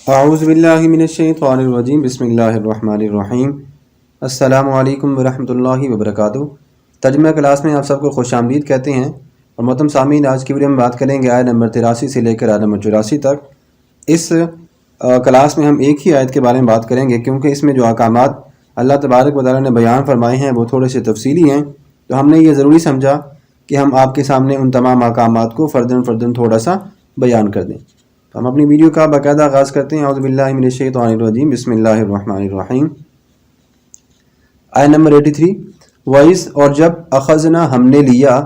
اعوذ باللہ من الشیطان الرجیم بسم اللہ الرحمن الرحیم السلام علیکم ورحمۃ اللہ وبرکاتہ۔ ترجمہ کلاس میں آپ سب کو خوش آمدید کہتے ہیں، اور محترم سامعین، آج کی ویڈیو میں بات کریں گے آیت نمبر 83 سے لے کر آیت نمبر 84 تک۔ اس کلاس میں ہم ایک ہی آیت کے بارے میں بات کریں گے، کیونکہ اس میں جو احکامات اللہ تبارک و تعالیٰ نے بیان فرمائے ہیں وہ تھوڑے سے تفصیلی ہیں، تو ہم نے یہ ضروری سمجھا کہ ہم آپ کے سامنے ان تمام احکامات کو فرداً تھوڑا سا بیان کر دیں۔ تو ہم اپنی ویڈیو کا باقاعدہ آغاز کرتے ہیں۔ اعوذ باللہ من الشیطان الرجیم بسم اللہ الرحمن الرحیم۔ آیت نمبر 83، وَإِذْ، اور جب اخذنا ہم نے لیا،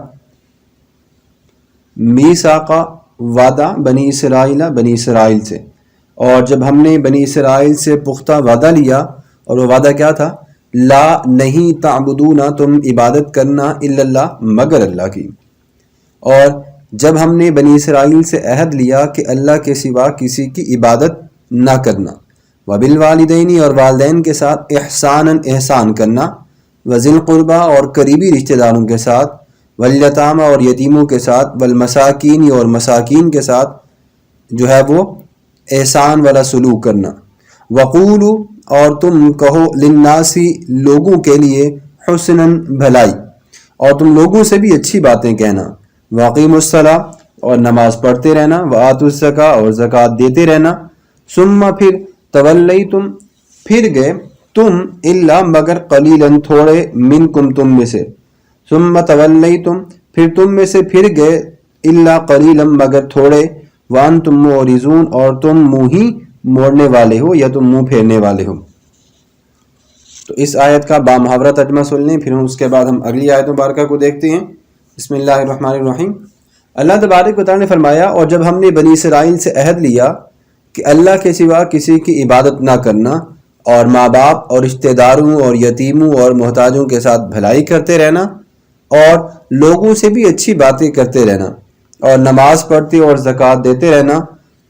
میثاق وعدہ، بنی اسرائیل سے، اور جب ہم نے بنی اسرائیل سے پختہ وعدہ لیا، اور وہ وعدہ کیا تھا؟ لا، نہیں، تعبدون، تم عبادت کرنا، الا اللہ، مگر اللہ کی۔ اور جب ہم نے بنی اسرائیل سے عہد لیا کہ اللہ کے سوا کسی کی عبادت نہ کرنا، وبالوالدین، اور والدین کے ساتھ احساناً، احسان کرنا، وذی القربیٰ، اور قریبی رشتہ داروں کے ساتھ، والیتامى، اور یتیموں کے ساتھ، والمساکین، اور مساکین کے ساتھ جو ہے وہ احسان والا سلوک کرنا، وقولوا، اور تم کہو، للناس، لوگوں کے لیے، حسناً، بھلائی، اور تم لوگوں سے بھی اچھی باتیں کہنا، واقیموا الصلاۃ، اور نماز پڑھتے رہنا، وآتوا الزکاۃ، اور زکوٰۃ دیتے رہنا، ثم، پھر، تولیتم، پھر گئے تم، الا، مگر، قلیلاً، تھوڑے، منکم، تم میں سے، ثم تولیتم، پھر تم میں سے پھر گئے، الا قلیلاً، مگر تھوڑے، وانتم معرضون، اور تم منہ ہی موڑنے والے ہو، یا تم منہ پھیرنے والے ہو۔ تو اس آیت کا بامحاورہ ترجمہ سن لیں، پھر اس کے بعد ہم اگلی آیت مبارکہ کو دیکھتے ہیں۔ بسم اللہ الرحمن الرحیم۔ اللہ تبارک و تعالیٰ نے فرمایا، اور جب ہم نے بنی اسرائیل سے عہد لیا کہ اللہ کے سوا کسی کی عبادت نہ کرنا، اور ماں باپ اور رشتہ داروں اور یتیموں اور محتاجوں کے ساتھ بھلائی کرتے رہنا، اور لوگوں سے بھی اچھی باتیں کرتے رہنا، اور نماز پڑھتے اور زکوٰۃ دیتے رہنا،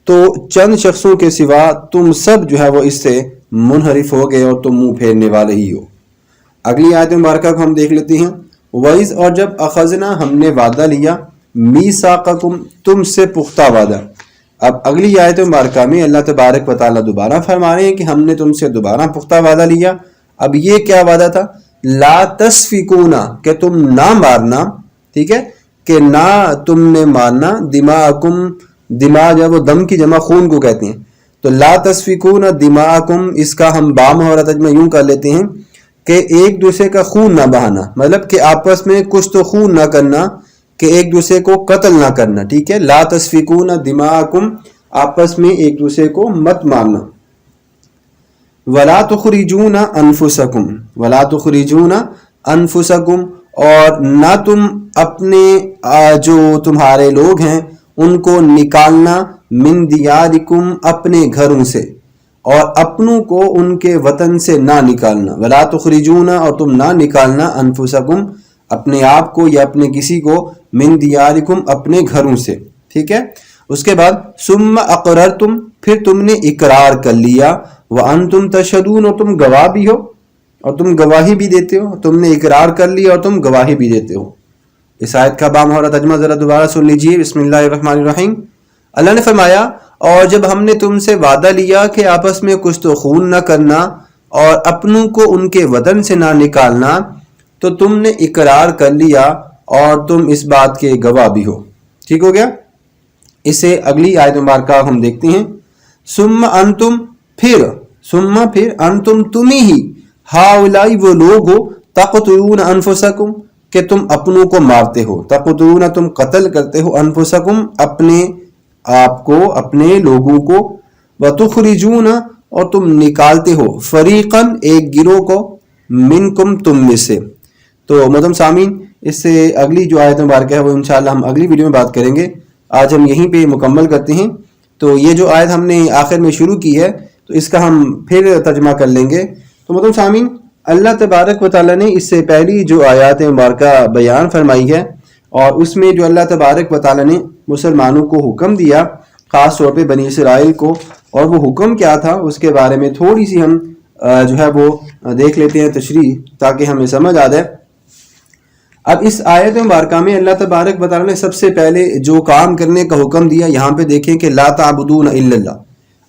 تو چند شخصوں کے سوا تم سب جو ہے وہ اس سے منحرف ہو گئے، اور تم منہ پھیرنے والے ہی ہو۔ اگلی آیت مبارکہ کو ہم دیکھ لیتے ہیں۔ وَإِذْ، اور جب اخذنا ہم نے وعدہ لیا، میثاقکم، تم سے پختہ وعدہ۔ اب اگلی آیت مبارکہ میں اللہ تبارک و تعالیٰ دوبارہ فرما رہے ہیں کہ ہم نے تم سے دوبارہ پختہ وعدہ لیا۔ اب یہ کیا وعدہ تھا؟ لا تسفکون، کہ تم نہ مارنا، ٹھیک ہے، کہ نہ تم نے مارنا، دماءکم، دماء جو ہے وہ دم کی جمع خون کو کہتے ہیں، تو لا تسفکون دماءکم، اس کا ہم بامحاورہ ترجمہ یوں کر لیتے ہیں کہ ایک دوسرے کا خون نہ بہانا، مطلب کہ آپس میں کچھ تو خون نہ کرنا، کہ ایک دوسرے کو قتل نہ کرنا، ٹھیک ہے، لا تسفکون دماءکم، آپس میں ایک دوسرے کو مت مارنا، ولا تخرجون انفسکم، ولا تخرجون انفسکم، اور نہ تم اپنے جو تمہارے لوگ ہیں ان کو نکالنا، من دیارکم، اپنے گھروں سے، اور اپنوں کو ان کے وطن سے نہ نکالنا، ولا تخرجون، اور تم نہ نکالنا، انفسکم، اپنے آپ کو یا اپنے کسی کو، من دیارکم، اپنے گھروں سے، ٹھیک ہے۔ اس کے بعد ثم اقررتم، پھر تم نے اقرار کر لیا، وانتم تشہدون، اور تم گواہ بھی ہو، اور تم گواہی بھی دیتے ہو، تم نے اقرار کر لیا اور تم گواہی بھی دیتے ہو۔ اس آیت کا بامحاورہ ترجمہ ذرا دوبارہ سن لیجیے۔ بسم اللہ الرحمن الرحیم۔ اللہ نے فرمایا، اور جب ہم نے تم سے وعدہ لیا کہ آپس میں کچھ تو خون نہ کرنا، اور اپنوں کو ان کے وطن سے نہ نکالنا، تو تم نے اقرار کر لیا اور تم اس بات کے گواہ بھی ہو، ٹھیک ہو گیا۔ اسے اگلی آیت مبارکہ ہم دیکھتے ہیں۔ ثم انتم، پھر، ثم، پھر، انتم، تمہیں ہی، ہؤلاء، وہ لوگ ہو، تقتلون انفسکم، کہ تم اپنوں کو مارتے ہو، تقتلون، تم قتل کرتے ہو، انفسکم، اپنے آپ کو، اپنے لوگوں کو، وتخرجون، اور تم نکالتے ہو، فریقاً، ایک گروہ کو، منکم، تم میں سے۔ تو محترم سامعین، اس سے اگلی جو آیت مبارکہ ہے وہ انشاءاللہ ہم اگلی ویڈیو میں بات کریں گے۔ آج ہم یہیں پہ مکمل کرتے ہیں۔ تو یہ جو آیت ہم نے آخر میں شروع کی ہے، تو اس کا ہم پھر ترجمہ کر لیں گے۔ تو محترم سامعین، اللہ تبارک و تعالیٰ نے اس سے پہلی جو آیات مبارکہ بیان فرمائی ہے، اور اس میں جو اللہ تبارک و تعالیٰ نے مسلمانوں کو حکم دیا، خاص طور پہ بنی اسرائیل کو، اور وہ حکم کیا تھا اس کے بارے میں تھوڑی سی ہم جو ہے وہ دیکھ لیتے ہیں تشریح، تاکہ ہمیں سمجھ آ جائے۔ اب اس آیت مبارکہ میں اللہ تبارک و تعالیٰ نے سب سے پہلے جو کام کرنے کا حکم دیا، یہاں پہ دیکھیں کہ لا تعبدون الا اللہ،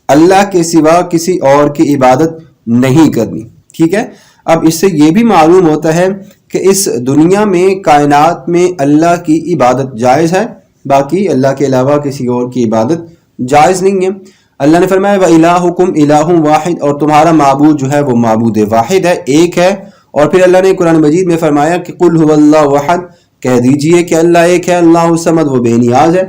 اللہ کے سوا کسی اور کی عبادت نہیں کرنی. ٹھیک ہے. اب اس سے یہ بھی معلوم ہوتا ہے کہ اس دنیا میں کائنات میں اللہ کی عبادت جائز ہے، باقی اللہ کے علاوہ کسی اور کی عبادت جائز نہیں ہے. اللہ نے فرمایا وَإِلَٰهُكُمْ إِلَٰهٌ وَاحِدٌ، اور تمہارا معبود جو ہے وہ معبود واحد ہے، ایک ہے. اور پھر اللہ نے قرآن مجید میں فرمایا کہ قُلْ هُوَ اللَّهُ أَحَدٌ، کہہ دیجئے کہ اللہ ایک ہے، اللہ الصمد، وہ بے نیاز ہے.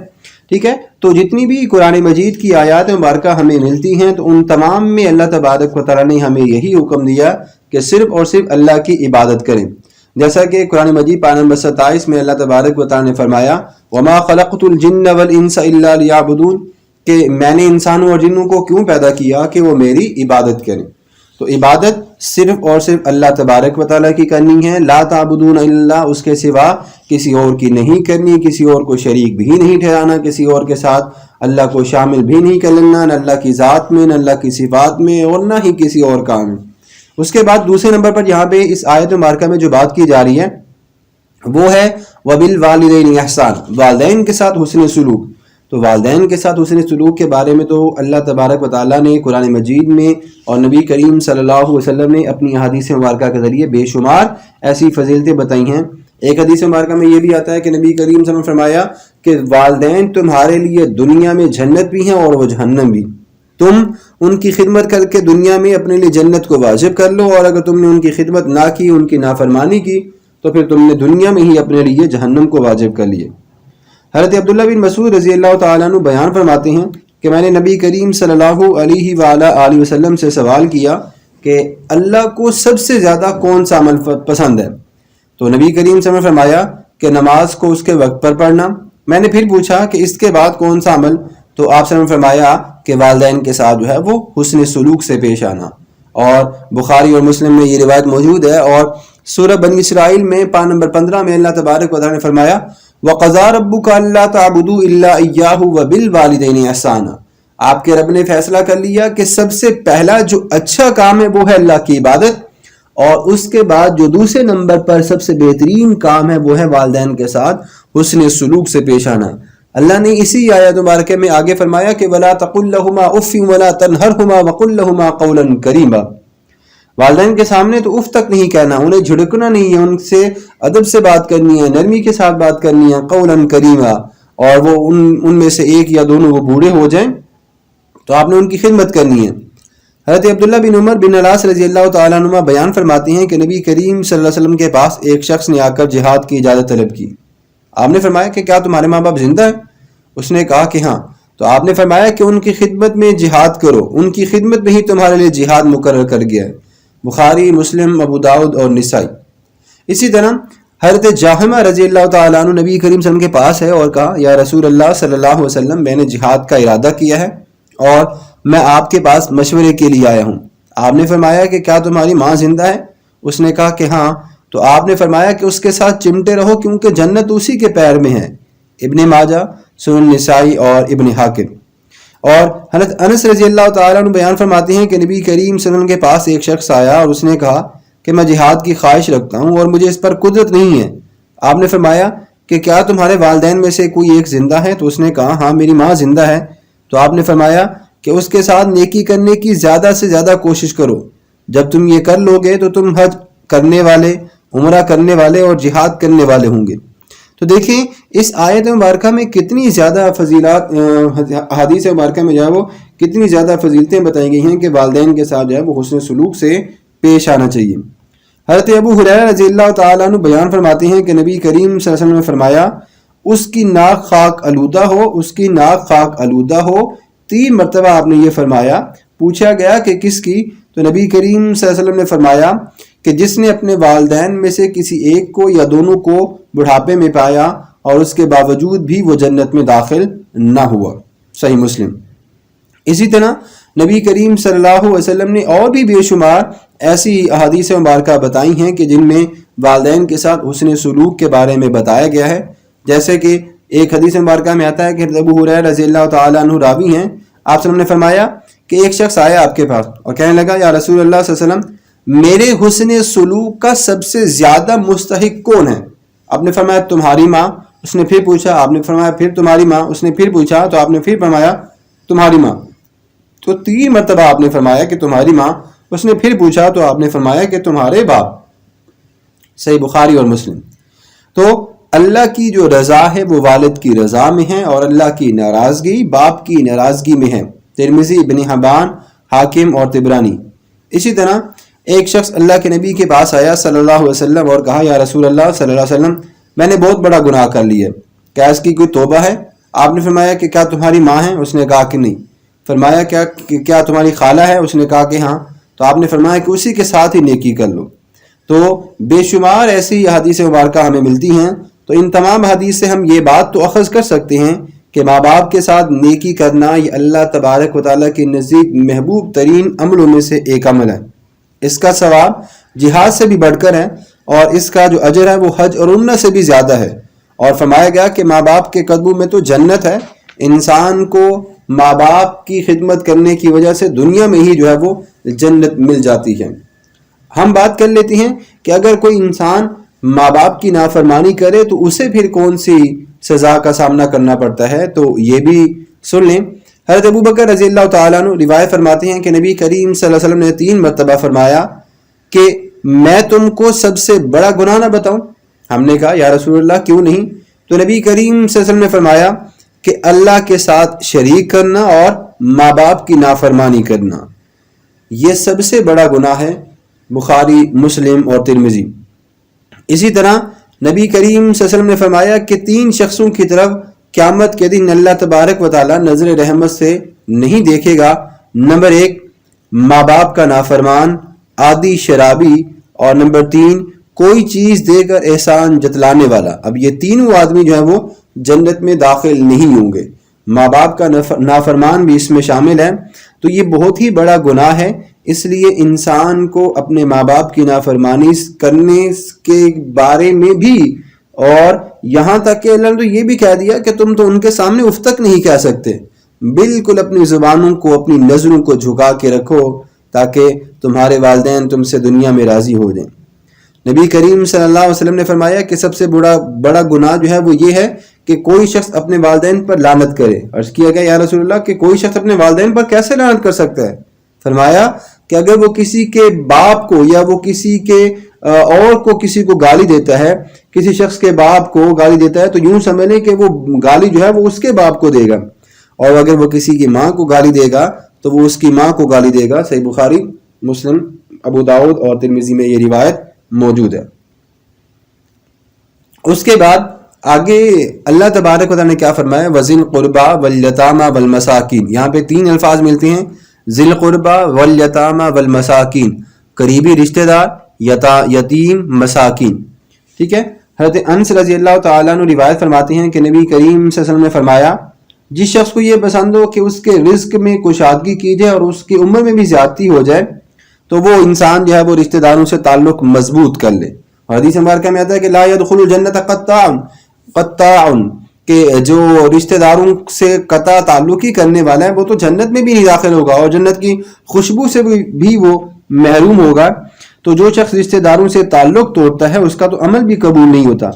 ٹھیک ہے. تو جتنی بھی قرآن مجید کی آیات مبارکہ ہمیں ملتی ہیں تو ان تمام میں اللہ تبارک و تعالیٰ نے ہمیں یہی حکم دیا کہ صرف اور صرف اللہ کی عبادت کریں. جیسا کہ قرآن مجید پارہ نمبر 27 میں اللہ تبارک و تعالیٰ نے فرمایا وَمَا خَلَقْتُ الْجِنَّ وَالْإِنسَ إِلَّا لِيَعْبُدُونَ، کہ میں نے انسانوں اور جنوں کو کیوں پیدا کیا کہ وہ میری عبادت کریں. تو عبادت صرف اور صرف اللہ تبارک و تعالیٰ کی کرنی ہے. لا تعبدون الا، اس کے سوا کسی اور کی نہیں کرنی، کسی اور کو شریک بھی نہیں ٹھہرانا، کسی اور کے ساتھ اللہ کو شامل بھی نہیں کر لینا، نہ اللہ کی ذات میں، نہ اللہ کی صفات میں، اور نہ ہی کسی اور کام میں. اس کے بعد دوسرے نمبر پر یہاں پہ اس آیت مبارکہ میں جو بات کی جا رہی ہے وہ ہے وَبِالْوَالِدَيْنِ إِحْسَانًا، والدین کے ساتھ حسن سلوک. تو والدین کے ساتھ حسن سلوک کے بارے میں تو اللہ تبارک و تعالیٰ نے قرآن مجید میں اور نبی کریم صلی اللہ علیہ وسلم نے اپنی احادیث مبارکہ کے ذریعے بے شمار ایسی فضیلتیں بتائی ہیں. ایک حدیث مبارکہ میں یہ بھی آتا ہے کہ نبی کریم صلی اللہ علیہ وسلم نے فرمایا کہ والدین تمہارے لیے دنیا میں جنت بھی ہیں اور وہ جہنم بھی. تم ان کی خدمت کر کے دنیا میں اپنے لیے جنت کو واجب کر لو، اور اگر تم نے ان کی خدمت نہ کی، ان کی نافرمانی کی، تو پھر تم نے دنیا میں ہی اپنے لیے جہنم کو واجب کر لیے. حضرت عبداللہ بن مسعود رضی اللہ تعالیٰ عنہ بیان فرماتے ہیں کہ میں نے نبی کریم صلی اللہ علیہ وآلہ وسلم سے سوال کیا کہ اللہ کو سب سے زیادہ کون سا عمل پسند ہے؟ تو نبی کریم صلی اللہ علیہ وسلم نے فرمایا کہ نماز کو اس کے وقت پر پڑھنا. میں نے پھر پوچھا کہ اس کے بعد کون سا عمل؟ تو آپ صلی اللہ علیہ وسلم نے فرمایا کہ والدین کے ساتھ جو ہے وہ حسن سلوک سے پیش آنا. اور بخاری اور مسلم میں یہ روایت موجود ہے. اور سورہ بنی اسرائیل میں پارہ نمبر 15 میں اللہ تبارک و تعالیٰ نے فرمایا وَقَضَىٰ رَبُّكَ أَلَّا تَعْبُدُوا إِلَّا إِيَّاهُ وَبِالْوَالِدَيْنِ إِحْسَانًا، آپ کے رب نے فیصلہ کر لیا کہ سب سے پہلا جو اچھا کام ہے وہ ہے اللہ کی عبادت، اور اس کے بعد جو دوسرے نمبر پر سب سے بہترین کام ہے وہ ہے والدین کے ساتھ حسن سلوک سے پیش آنا. اللہ نے اسی آیت مبارکہ میں آگے فرمایا کہ وَلَا تَقُلْ لَهُمَا أُفٍّ وَلَا تَنْهَرْهُمَا وَقُلْ لَهُمَا قَوْلًا كَرِيمًا. والدین کے سامنے تو اف تک نہیں کہنا، انہیں جھڑکنا نہیں ہے، ان سے ادب سے بات کرنی ہے، نرمی کے ساتھ بات کرنی ہے. قولاً کریما، اور وہ ان میں سے ایک یا دونوں وہ بوڑھے ہو جائیں تو آپ نے ان کی خدمت کرنی ہے. حضرت عبداللہ بن عمر بن العاص رضی اللہ تعالیٰ عنہ بیان فرماتے ہیں کہ نبی کریم صلی اللہ علیہ وسلم کے پاس ایک شخص نے آ کر جہاد کی اجازت طلب کی. آپ نے فرمایا کہ کیا تمہارے ماں باپ زندہ ہیں؟ اس نے کہا کہ ہاں. تو آپ نے فرمایا کہ ان کی خدمت میں جہاد کرو، ان کی خدمت میں ہی تمہارے لیے جہاد مقرر کر گیا ہے. بخاری، مسلم، ابو داؤد اور نسائی. اسی طرح حضرت جاہمہ رضی اللہ تعالیٰ عنہ نبی کریم صلی اللہ علیہ وسلم کے پاس ہے اور کہا یا رسول اللہ صلی اللہ علیہ وسلم، میں نے جہاد کا ارادہ کیا ہے اور میں آپ کے پاس مشورے کے لیے آیا ہوں. آپ نے فرمایا کہ کیا تمہاری ماں زندہ ہے؟ اس نے کہا کہ ہاں. تو آپ نے فرمایا کہ اس کے ساتھ چمٹے رہو کیونکہ جنت اسی کے پیر میں ہے. ابن ماجہ، سنن نسائی اور ابن حاکم. اور حضرت انس رضی اللہ تعالیٰ عنہ بیان فرماتے ہیں کہ نبی کریم صلی اللہ علیہ وسلم کے پاس ایک شخص آیا اور اس نے کہا کہ میں جہاد کی خواہش رکھتا ہوں اور مجھے اس پر قدرت نہیں ہے. آپ نے فرمایا کہ کیا تمہارے والدین میں سے کوئی ایک زندہ ہے؟ تو اس نے کہا ہاں میری ماں زندہ ہے. تو آپ نے فرمایا کہ اس کے ساتھ نیکی کرنے کی زیادہ سے زیادہ کوشش کرو. جب تم یہ کر لو گے تو تم حج کرنے والے، عمرہ کرنے والے اور جہاد کرنے والے ہوں گے. تو دیکھیں اس آیت مبارکہ میں کتنی زیادہ فضیلات، حدیث مبارکہ میں جو ہے وہ کتنی زیادہ فضیلتیں بتائی گئی ہیں کہ والدین کے ساتھ جو ہے وہ حسن سلوک سے پیش آنا چاہیے. حضرت ابو ہریرہ رضی اللہ تعالیٰ عنہ بیان فرماتے ہیں کہ نبی کریم صلی اللہ علیہ وسلم نے فرمایا اس کی ناک خاک آلودہ ہو، اس کی ناک خاک آلودہ ہو. 3 مرتبہ آپ نے یہ فرمایا. پوچھا گیا کہ کس کی؟ تو نبی کریم صلی اللہ علیہ وسلم نے فرمایا کہ جس نے اپنے والدین میں سے کسی ایک کو یا دونوں کو بڑھاپے میں پایا اور اس کے باوجود بھی وہ جنت میں داخل نہ ہوا. صحیح مسلم. اسی طرح نبی کریم صلی اللہ علیہ وسلم نے اور بھی بے شمار ایسی احادیث مبارکہ بتائی ہیں کہ جن میں والدین کے ساتھ حسن سلوک کے بارے میں بتایا گیا ہے. جیسے کہ ایک حدیث مبارکہ میں آتا ہے کہ ابو ہریرہ رضی اللہ تعالیٰ عنہ راوی ہیں. آپ صلی اللہ علیہ وسلم نے فرمایا کہ ایک شخص آیا آپ کے پاس اور کہنے لگا یا رسول اللہ صلی اللہ علیہ وسلم، میرے حسن سلوک کا سب سے زیادہ مستحق کون ہے؟ آپ نے فرمایا تمہاری ماں. اس نے پھر پوچھا. آپ نے فرمایا پھر تمہاری ماں. اس نے پھر پوچھا تو آپ نے پھر فرمایا تمہاری ماں. تو 3 مرتبہ آپ نے فرمایا کہ تمہاری ماں. اس نے پھر پوچھا تو آپ نے فرمایا کہ تمہارے باپ. صحیح بخاری اور مسلم. تو اللہ کی جو رضا ہے وہ والد کی رضا میں ہے اور اللہ کی ناراضگی باپ کی ناراضگی میں ہے. ترمذی، ابن حبان، حاکم اور طبرانی. اسی طرح ایک شخص اللہ کے نبی کے پاس آیا صلی اللہ علیہ وسلم اور کہا یا رسول اللہ صلی اللہ علیہ وسلم میں نے بہت بڑا گناہ کر لیا، کیا اس کی کوئی توبہ ہے؟ آپ نے فرمایا کہ کیا تمہاری ماں ہے؟ اس نے کہا کہ نہیں. فرمایا کیا تمہاری خالہ ہے؟ اس نے کہا کہ ہاں. تو آپ نے فرمایا کہ اسی کے ساتھ ہی نیکی کر لو. تو بے شمار ایسی حدیث مبارکہ ہمیں ملتی ہیں. تو ان تمام حدیث سے ہم یہ بات تو اخذ کر سکتے ہیں کہ ماں باپ کے ساتھ نیکی کرنا یہ اللہ تبارک و تعالیٰ کے نزدیک محبوب ترین عملوں میں سے ایک عمل ہے. اس کا ثواب جہاد سے بھی بڑھ کر ہے اور اس کا جو اجر ہے وہ حج اور عمرہ سے بھی زیادہ ہے. اور فرمایا گیا کہ ماں باپ کے قدموں میں تو جنت ہے. انسان کو ماں باپ کی خدمت کرنے کی وجہ سے دنیا میں ہی جو ہے وہ جنت مل جاتی ہے. ہم بات کر لیتے ہیں کہ اگر کوئی انسان ماں باپ کی نافرمانی کرے تو اسے پھر کون سی سزا کا سامنا کرنا پڑتا ہے. تو یہ بھی سن لیں. حضرت ابوبکر رضی اللہ تعالیٰ عنہ روایت فرماتے ہیں کہ نبی کریم صلی اللہ علیہ وسلم نے 3 مرتبہ فرمایا کہ میں تم کو سب سے بڑا گناہ نہ بتاؤں؟ ہم نے کہا یا رسول اللہ کیوں نہیں؟ تو نبی کریم صلی اللہ علیہ وسلم نے فرمایا کہ اللہ کے ساتھ شریک کرنا اور ماں باپ کی نافرمانی کرنا یہ سب سے بڑا گناہ ہے. بخاری، مسلم اور ترمذی. اسی طرح نبی کریم صلی اللہ علیہ وسلم نے فرمایا کہ 3 شخصوں کی طرف قیامت کے دن اللہ تبارک و تعالی نظر رحمت سے نہیں دیکھے گا. نمبر 1 ماں باپ کا نافرمان، عادی شرابی، اور نمبر 3 کوئی چیز دے کر احسان جتلانے والا. اب یہ تینوں آدمی جو ہے وہ جنت میں داخل نہیں ہوں گے. ماں باپ کا نافرمان بھی اس میں شامل ہے. تو یہ بہت ہی بڑا گناہ ہے. اس لیے انسان کو اپنے ماں باپ کی نافرمانی کرنے کے بارے میں بھی، اور یہاں تک کہ اللہ نے تو یہ بھی کہہ دیا کہ تم تو ان کے سامنے اف تک نہیں کہہ سکتے. بالکل اپنی زبانوں کو، اپنی نظروں کو جھکا کے رکھو تاکہ تمہارے والدین تم سے دنیا میں راضی ہو جائیں. نبی کریم صلی اللہ علیہ وسلم نے فرمایا کہ سب سے بڑا گناہ جو ہے وہ یہ ہے کہ کوئی شخص اپنے والدین پر لعنت کرے. عرض کیا گیا یا رسول اللہ کہ کوئی شخص اپنے والدین پر کیسے لعنت کر سکتا ہے؟ فرمایا کہ اگر وہ کسی کے باپ کو یا وہ کسی کے اور کو کسی کو گالی دیتا ہے، کسی شخص کے باپ کو گالی دیتا ہے، تو یوں سمجھ لیں کہ وہ گالی جو ہے وہ اس کے باپ کو دے گا. اور اگر وہ کسی کی ماں کو گالی دے گا تو وہ اس کی ماں کو گالی دے گا. صحیح بخاری، مسلم، ابو داؤد اور ترمذی میں یہ روایت موجود ہے. اس کے بعد آگے اللہ تبارک و تعالیٰ نے کیا فرمایا؟ وذی القربیٰ والیتامی والمساکین. یہاں پہ 3 الفاظ ملتے ہیں، ذی القربیٰ والیتامی والمساکین، قریبی رشتہ دار، یتیم، مساکین. ٹھیک ہے. حضرت انس رضی اللہ تعالیٰ عنہ روایت فرماتے ہیں کہ نبی کریم صلی اللہ علیہ وسلم نے فرمایا جس شخص کو یہ پسند ہو کہ اس کے رزق میں کشادگی کی جائے اور اس کی عمر میں بھی زیادتی ہو جائے تو وہ انسان جو ہے وہ رشتہ داروں سے تعلق مضبوط کر لے. اور حدیث مبارکہ میں آتا ہے کہ لا يدخل الجنت قطاع، کہ جو رشتہ داروں سے قطع تعلق ہی کرنے والا ہے وہ تو جنت میں بھی نہیں داخل ہوگا اور جنت کی خوشبو سے بھی وہ محروم ہوگا. تو جو شخص رشتہ داروں سے تعلق توڑتا ہے اس کا تو عمل بھی قبول نہیں ہوتا.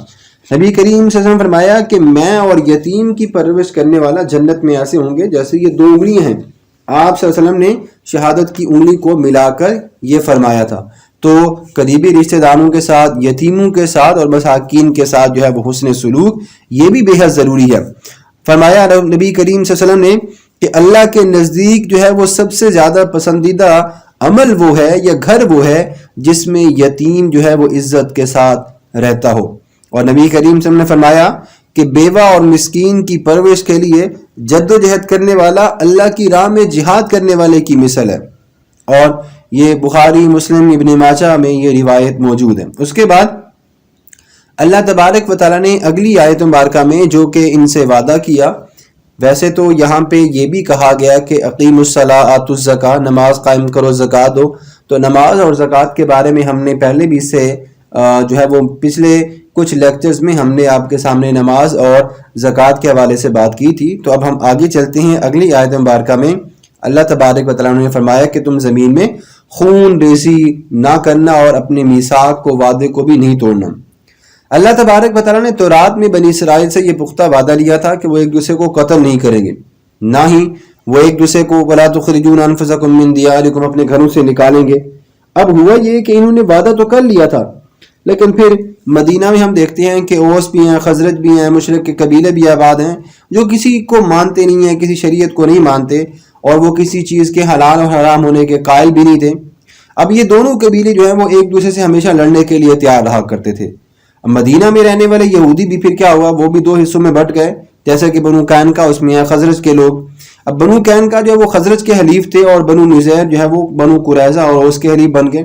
نبی کریم صلی اللہ علیہ وسلم نے فرمایا کہ میں اور یتیم کی پرورش کرنے والا جنت میں ایسے ہوں گے جیسے یہ 2 انگلیاں ہیں. آپ صلی اللہ علیہ وسلم نے شہادت کی انگلی کو ملا کر یہ فرمایا تھا. تو قریبی رشتہ داروں کے ساتھ، یتیموں کے ساتھ اور مساکین کے ساتھ جو ہے وہ حسن سلوک یہ بھی بے حد ضروری ہے. فرمایا نبی کریم صلی اللہ علیہ وسلم نے کہ اللہ کے نزدیک جو ہے وہ سب سے زیادہ پسندیدہ عمل وہ ہے یا گھر وہ ہے جس میں یتیم جو ہے وہ عزت کے ساتھ رہتا ہو. اور نبی کریم صلی اللہ علیہ وسلم نے فرمایا کہ بیوہ اور مسکین کی پرورش کے لیے جد و جہد کرنے والا اللہ کی راہ میں جہاد کرنے والے کی مثل ہے. اور یہ بخاری، مسلم، ابن ماجہ میں یہ روایت موجود ہے. اس کے بعد اللہ تبارک و تعالیٰ نے اگلی آیت مبارکہ میں جو کہ ان سے وعدہ کیا، ویسے تو یہاں پہ یہ بھی کہا گیا کہ اقیموا الصلاۃ آتوا الزکاۃ، نماز قائم کرو، زکوٰۃ دو. تو نماز اور زکوٰۃ کے بارے میں ہم نے پہلے بھی سے جو ہے وہ پچھلے کچھ لیکچرز میں ہم نے آپ کے سامنے نماز اور زکوٰۃ کے حوالے سے بات کی تھی. تو اب ہم آگے چلتے ہیں. اگلی آیت مبارکہ میں اللہ تبارک و تعالیٰ نے فرمایا کہ تم زمین میں خون ریزی نہ کرنا اور اپنے میثاق کو، وعدے کو بھی نہیں توڑنا. اللہ تبارک و تعالیٰ نے تورات میں بنی اسرائیل سے یہ پختہ وعدہ لیا تھا کہ وہ ایک دوسرے کو قتل نہیں کریں گے، نہ ہی وہ ایک دوسرے کو ولا تخرجون انفسکم من دیارکم اپنے گھروں سے نکالیں گے. اب ہوا یہ کہ انہوں نے وعدہ تو کر لیا تھا، لیکن پھر مدینہ میں ہم دیکھتے ہیں کہ اوس بھی ہیں، خزرج بھی ہیں، مشرک کے قبیلے بھی آباد ہیں جو کسی کو مانتے نہیں ہیں، کسی شریعت کو نہیں مانتے، اور وہ کسی چیز کے حلال اور حرام ہونے کے قائل بھی نہیں تھے. اب یہ دونوں قبیلے جو ہیں وہ ایک دوسرے سے ہمیشہ لڑنے کے لیے تیار رہا کرتے تھے. اب مدینہ میں رہنے والے یہودی بھی پھر کیا ہوا، وہ بھی دو حصوں میں بٹ گئے، جیسا کہ بنو قینقاع اس میں ہے، خزرج کے لوگ. اب بنو قینقاع جو ہے وہ خزرج کے حلیف تھے، اور بنو نذیر جو ہے وہ بنو قریظہ اور اوس کے حلیف بن گئے.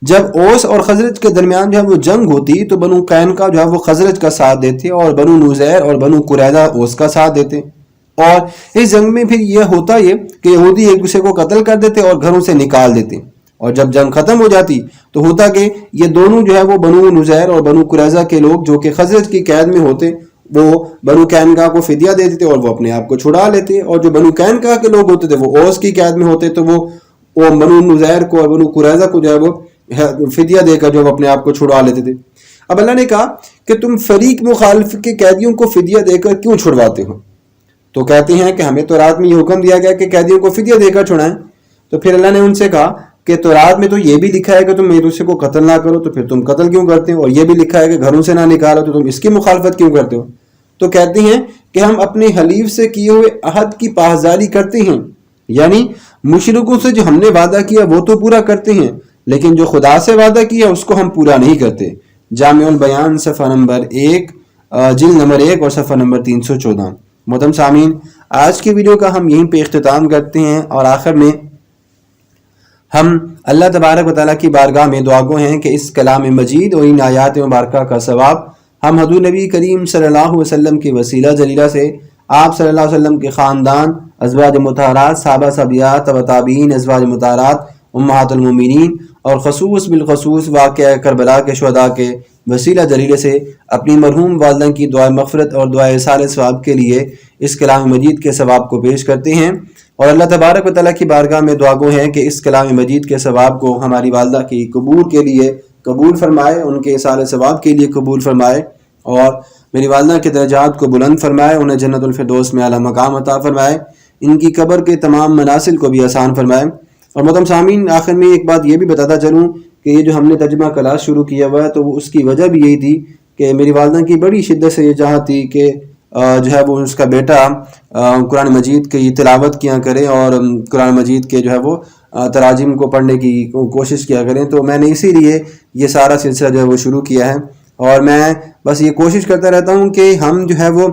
جب اوس اور خزرج کے درمیان جو ہے وہ جنگ ہوتی تو بنو قینقاع جو ہے وہ خزرج کا ساتھ دیتے، اور بنو نذیر اور بنو قریظہ اوس کا ساتھ دیتے. اور اس جنگ میں پھر یہ ہوتا یہ کہ یہودی ایک دوسرے کو قتل کر دیتے اور گھروں سے نکال دیتے. اور جب جنگ ختم ہو جاتی تو ہوتا کہ یہ دونوں جو ہے وہ بنو نذیر اور بنو قریظہ کے لوگ جو کہ خزرج کی قید میں ہوتے، وہ بنو قینقاع کو فدیہ دے دیتے اور وہ اپنے آپ کو چھڑا لیتے. اور جو بنو قینقاع کے لوگ ہوتے تھے وہ اوس کی قید میں ہوتے تو وہ بنو نذیر کو اور بنو قریظہ کو جو ہے وہ فدیہ دے کر جو اپنے آپ کو چھڑا لیتے تھے. اب اللہ نے کہا کہ تم فریق مخالف کے قیدیوں کو فدیہ دے کر کیوں چھڑواتے ہو؟ تو کہتے ہیں کہ ہمیں تورات میں یہ حکم دیا گیا کہ قیدیوں کو فدیہ دے کر چھڑائیں. تو پھر اللہ نے ان سے کہا کہ تورات میں تو یہ بھی لکھا ہے کہ تم ایک دوسرے کو قتل نہ کرو، تو پھر تم قتل کیوں کرتے ہو؟ اور یہ بھی لکھا ہے کہ گھروں سے نہ نکالو، تو تم اس کی مخالفت کیوں کرتے ہو؟ تو کہتے ہیں کہ ہم اپنے حلیف سے کیے ہوئے عہد کی پاسداری کرتے ہیں، یعنی مشرکوں سے جو ہم نے وعدہ کیا وہ تو پورا کرتے ہیں، لیکن جو خدا سے وعدہ کیا اس کو ہم پورا نہیں کرتے. جامع البیان صفحہ نمبر 1 جلد نمبر 1 اور صفحہ نمبر 314. محترم سامعین، آج کی ویڈیو کا ہم یہیں پہ اختتام کرتے ہیں، اور آخر میں ہم اللہ تبارک و تعالیٰ کی بارگاہ میں دعا گو ہیں کہ اس کلام مجید اور ان آیات مبارکہ کا ثواب ہم حضور نبی کریم صلی اللہ علیہ وسلم کے وسیلہ جلیلہ سے، آپ صلی اللہ علیہ وسلم کے خاندان، ازواج مطہرات، صحابہ صحابیات، تبع تابعین، ازواج مطہرات، امہات المومنین، اور خصوص بالخصوص واقعہ کربلا کے شہداء کے وسیلہ جلیلے سے اپنی مرحوم والدہ کی دعائے مغفرت اور دعائے ایصال ثواب کے لیے اس کلام مجید کے ثواب کو پیش کرتے ہیں. اور اللہ تبارک و تعالیٰ کی بارگاہ میں دعا گو ہے کہ اس کلام مجید کے ثواب کو ہماری والدہ کی قبول کے لیے قبول فرمائے، ان کے ایصال ثواب کے لیے قبول فرمائے، اور میری والدہ کے درجات کو بلند فرمائے، انہیں جنت الفردوس میں اعلیٰ مقام عطا فرمائے، ان کی قبر کے تمام منازل کو بھی آسان فرمائے. اور محترم سامعین، آخر میں ایک بات یہ بھی بتاتا چلوں کہ یہ جو ہم نے ترجمہ کلاس شروع کیا ہوا ہے تو وہ اس کی وجہ بھی یہی تھی کہ میری والدہ کی بڑی شدت سے یہ چاہت تھی کہ جو ہے وہ اس کا بیٹا قرآن مجید کی تلاوت کیا کرے اور قرآن مجید کے جو ہے وہ تراجم کو پڑھنے کی کوشش کیا کریں. تو میں نے اسی لیے یہ سارا سلسلہ جو ہے وہ شروع کیا ہے، اور میں بس یہ کوشش کرتا رہتا ہوں کہ ہم جو ہے وہ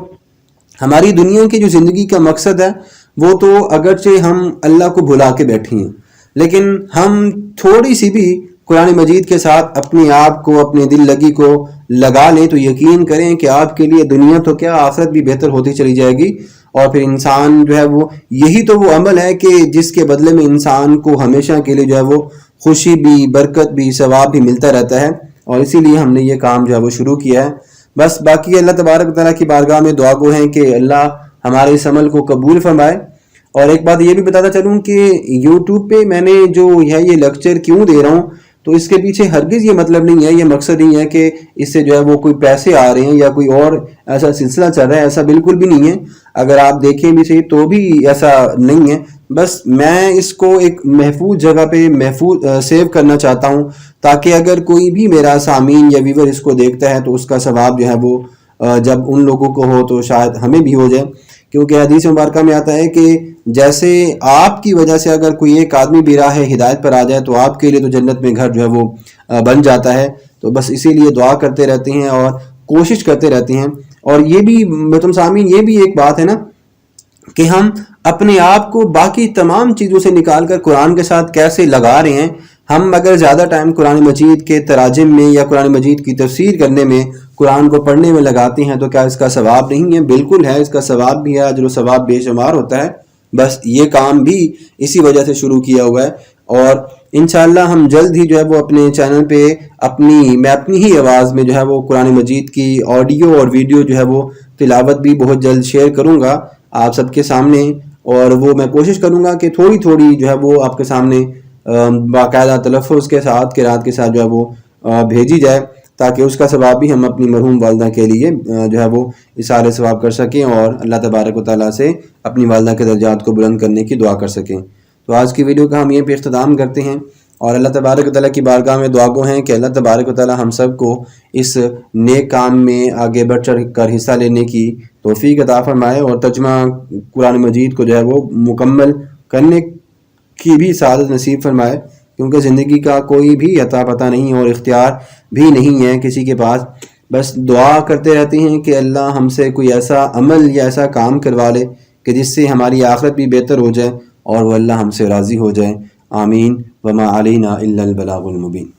ہماری دنیا کی جو زندگی کا مقصد ہے وہ تو اگرچہ ہم اللہ کو بھلا کے بیٹھے ہیں، لیکن ہم تھوڑی سی بھی قرآن مجید کے ساتھ اپنے آپ کو، اپنے دل لگی کو لگا لیں تو یقین کریں کہ آپ کے لیے دنیا تو کیا آخرت بھی بہتر ہوتی چلی جائے گی. اور پھر انسان جو ہے وہ یہی تو وہ عمل ہے کہ جس کے بدلے میں انسان کو ہمیشہ کے لیے جو ہے وہ خوشی بھی، برکت بھی، ثواب بھی ملتا رہتا ہے، اور اسی لیے ہم نے یہ کام جو ہے وہ شروع کیا ہے. بس باقی اللہ تبارک و تعالیٰ کی بارگاہ میں دعا گو ہیں کہ اللہ ہمارے اس عمل کو قبول فرمائے. اور ایک بات یہ بھی بتاتا چلوں کہ یوٹیوب پہ میں نے جو ہے یہ لیکچر کیوں دے رہا ہوں تو اس کے پیچھے ہرگز یہ مطلب نہیں ہے، یہ مقصد نہیں ہے کہ اس سے جو ہے وہ کوئی پیسے آ رہے ہیں یا کوئی اور ایسا سلسلہ چل رہا ہے، ایسا بالکل بھی نہیں ہے. اگر آپ دیکھیں بھی صحیح تو بھی ایسا نہیں ہے. بس میں اس کو ایک محفوظ جگہ پہ محفوظ سیو کرنا چاہتا ہوں تاکہ اگر کوئی بھی میرا سامعین یا ویور اس کو دیکھتا ہے تو اس کا ثواب جو ہے وہ جب ان لوگوں کو ہو تو شاید ہمیں بھی ہو جائے. کیونکہ حدیث مبارکہ میں آتا ہے کہ جیسے آپ کی وجہ سے اگر کوئی ایک آدمی بھی راہ ہدایت پر آ جائے تو آپ کے لیے تو جنت میں گھر جو ہے وہ بن جاتا ہے. تو بس اسی لیے دعا کرتے رہتے ہیں اور کوشش کرتے رہتے ہیں. اور یہ بھی محترم سامعین، یہ بھی ایک بات ہے نا کہ ہم اپنے آپ کو باقی تمام چیزوں سے نکال کر قرآن کے ساتھ کیسے لگا رہے ہیں. ہم اگر زیادہ ٹائم قرآن مجید کے تراجم میں یا قرآن مجید کی تفسیر کرنے میں، قرآن کو پڑھنے میں لگاتے ہیں تو کیا اس کا ثواب نہیں ہے؟ بالکل ہے، اس کا ثواب بھی ہے، اجر و ثواب بے شمار ہوتا ہے. بس یہ کام بھی اسی وجہ سے شروع کیا ہوا ہے. اور انشاءاللہ ہم جلد ہی جو ہے وہ اپنے چینل پہ میں اپنی ہی آواز میں جو ہے وہ قرآن مجید کی آڈیو اور ویڈیو جو ہے وہ تلاوت بھی بہت جلد شیئر کروں گا آپ سب کے سامنے. اور وہ میں کوشش کروں گا کہ تھوڑی تھوڑی جو ہے وہ آپ کے سامنے باقاعدہ تلفظ کے ساتھ قرات کے ساتھ جو ہے وہ بھیجی جائے. تاکہ اس کا ثواب بھی ہم اپنی مرحوم والدہ کے لیے جو ہے وہ اثار ثواب کر سکیں اور اللہ تبارک و تعالیٰ سے اپنی والدہ کے درجات کو بلند کرنے کی دعا کر سکیں۔ تو آج کی ویڈیو کا ہم یہ پہ اختتام کرتے ہیں اور اللہ تبارک و تعالیٰ کی بارگاہ میں دعا گو ہیں کہ اللہ تبارک و تعالیٰ ہم سب کو اس نیک کام میں آگے بڑھ چڑھ کر حصہ لینے کی توفیق عطا فرمائے اور ترجمہ قرآن مجید کو جو ہے وہ مکمل کرنے کی بھی سعادت نصیب فرمائے، کیونکہ زندگی کا کوئی بھی عطا پتہ نہیں اور اختیار بھی نہیں ہے کسی کے پاس۔ بس دعا کرتے رہتے ہیں کہ اللہ ہم سے کوئی ایسا عمل یا ایسا کام کروا لے کہ جس سے ہماری آخرت بھی بہتر ہو جائے اور وہ اللہ ہم سے راضی ہو جائے۔ آمین۔ وما علینا الا البلاغ المبین۔